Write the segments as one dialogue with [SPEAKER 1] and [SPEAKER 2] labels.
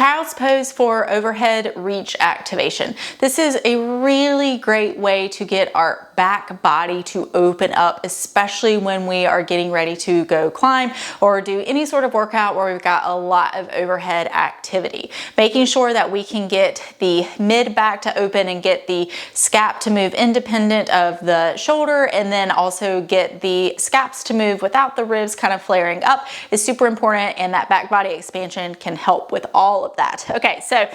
[SPEAKER 1] Child's pose for overhead reach activation. This is a really great way to get our back body to open up, especially when we are getting ready to go climb or do any sort of workout where we've got a lot of overhead activity. Making sure that we can get the mid back to open and get the scap to move independent of the shoulder, and then also get the scaps to move without the ribs kind of flaring up is super important, and that back body expansion can help with all of that. Okay, so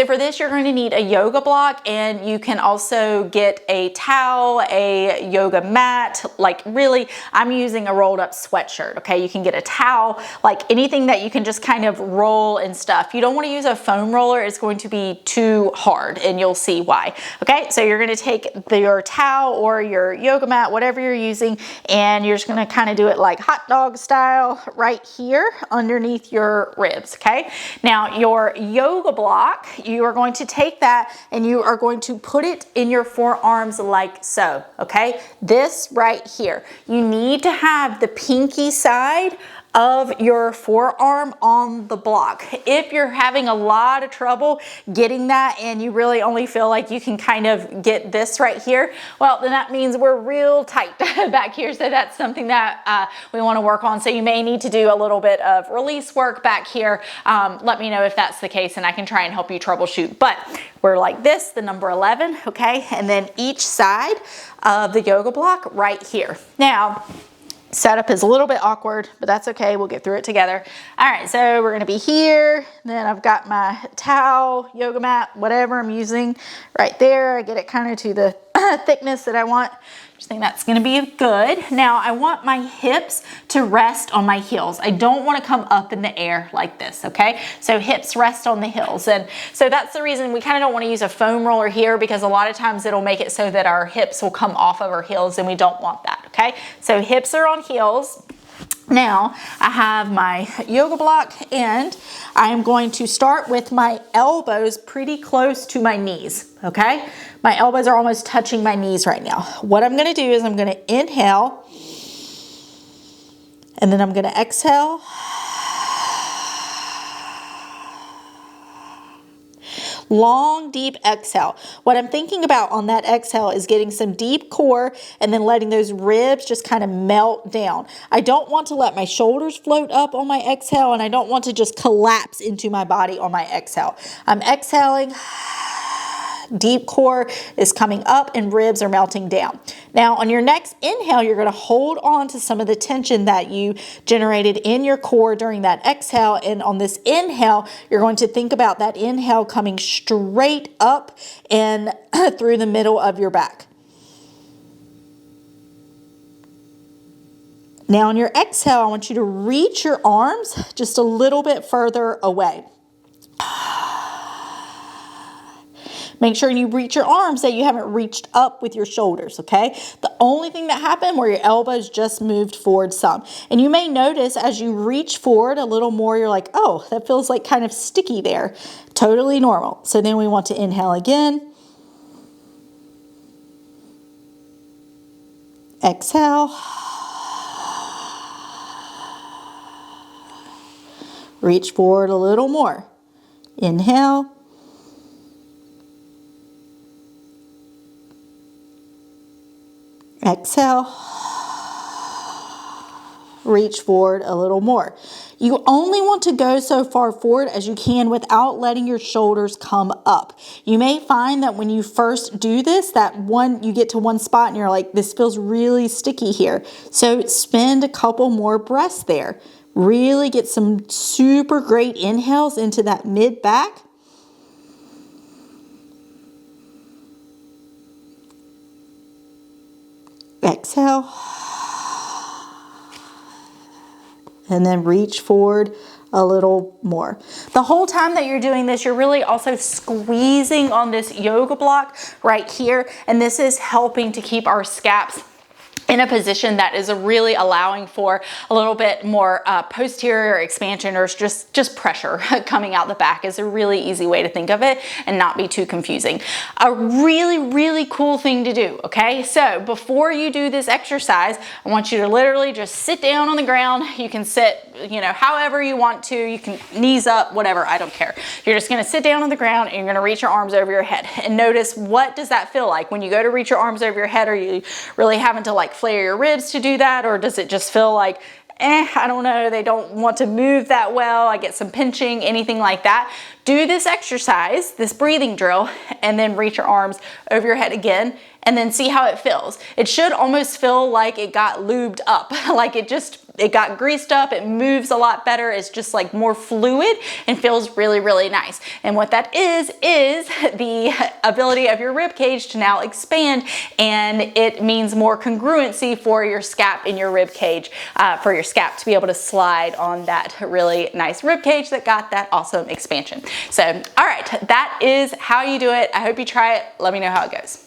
[SPEAKER 1] for this you're going to need a yoga block, and you can also get a towel, a yoga mat. Like really, I'm using a rolled up sweatshirt. Okay, you can get a towel, like anything that you can just kind of roll and stuff. You don't want to use a foam roller, it's going to be too hard, and you'll see why. Okay, so you're going to take your towel or your yoga mat, whatever you're using, and you're just going to kind of do it like hot dog style right here underneath your ribs. Okay, now your yoga block, you are going to take that and you are going to put it in your forearms like so. Okay, this right here, you need to have the pinky side of your forearm on the block. If you're having a lot of trouble getting that and you really only feel like you can kind of get this right here, well, then that means we're real tight back here. So that's something that we want to work on. So you may need to do a little bit of release work back here. Let me know if that's the case and I can try and help you troubleshoot. But we're like this, the number 11, okay? And then each side of the yoga block right here. Now, setup is a little bit awkward, but that's okay. We'll get through it together. All right, so we're gonna be here. Then I've got my towel, yoga mat, whatever I'm using right there. I get it kind of to the thickness that I want. Just think that's gonna be good. Now I want my hips to rest on my heels. I don't wanna come up in the air like this, okay? So hips rest on the heels. And so that's the reason we kind of don't wanna use a foam roller here, because a lot of times it'll make it so that our hips will come off of our heels, and we don't want that, okay? So hips are on heels. Now I have my yoga block, and I am going to start with my elbows pretty close to my knees, okay? My elbows are almost touching my knees right now. What I'm gonna do is I'm gonna inhale, and then I'm gonna exhale. Long, deep exhale. What I'm thinking about on that exhale is getting some deep core and then letting those ribs just kind of melt down. I don't want to let my shoulders float up on my exhale, and I don't want to just collapse into my body on my exhale. I'm exhaling. Deep core is coming up and ribs are melting down. Now on your next inhale, you're going to hold on to some of the tension that you generated in your core during that exhale. And on this inhale, you're going to think about that inhale coming straight up and through the middle of your back. Now on your exhale, I want you to reach your arms just a little bit further away. Make sure you reach your arms that you haven't reached up with your shoulders, okay? The only thing that happened were your elbows just moved forward some. And you may notice as you reach forward a little more, you're like, oh, that feels like kind of sticky there. Totally normal. So then we want to inhale again. Exhale. Reach forward a little more. Inhale. Exhale, reach forward a little more. You only want to go so far forward as you can without letting your shoulders come up. You may find that when you first do this, you get to one spot and you're like, this feels really sticky here. So spend a couple more breaths there. Really get some super great inhales into that mid back. Exhale, and then reach forward a little more. The whole time that you're doing this, you're really also squeezing on this yoga block right here, and this is helping to keep our scaps in a position that is really allowing for a little bit more posterior expansion, or just pressure coming out the back is a really easy way to think of it and not be too confusing. A really cool thing to do, okay? So before you do this exercise, I want you to literally just sit down on the ground. You can sit, you know, however you want to. You can knees up, whatever, I don't care. You're just gonna sit down on the ground and you're gonna reach your arms over your head. And notice, what does that feel like? When you go to reach your arms over your head, are you really having to like flare your ribs to do that? Or does it just feel like, I don't know, they don't want to move that well, I get some pinching, anything like that? Do this exercise, this breathing drill, and then reach your arms over your head again, and then see how it feels. It should almost feel like it got lubed up, like it got greased up, it moves a lot better, it's just like more fluid and feels really nice. And what that is the ability of your rib cage to now expand, and it means more congruency for your scap in your rib cage, for your scap to be able to slide on that really nice rib cage that got that awesome expansion. So, all right, that is how you do it. I hope you try it. Let me know how it goes.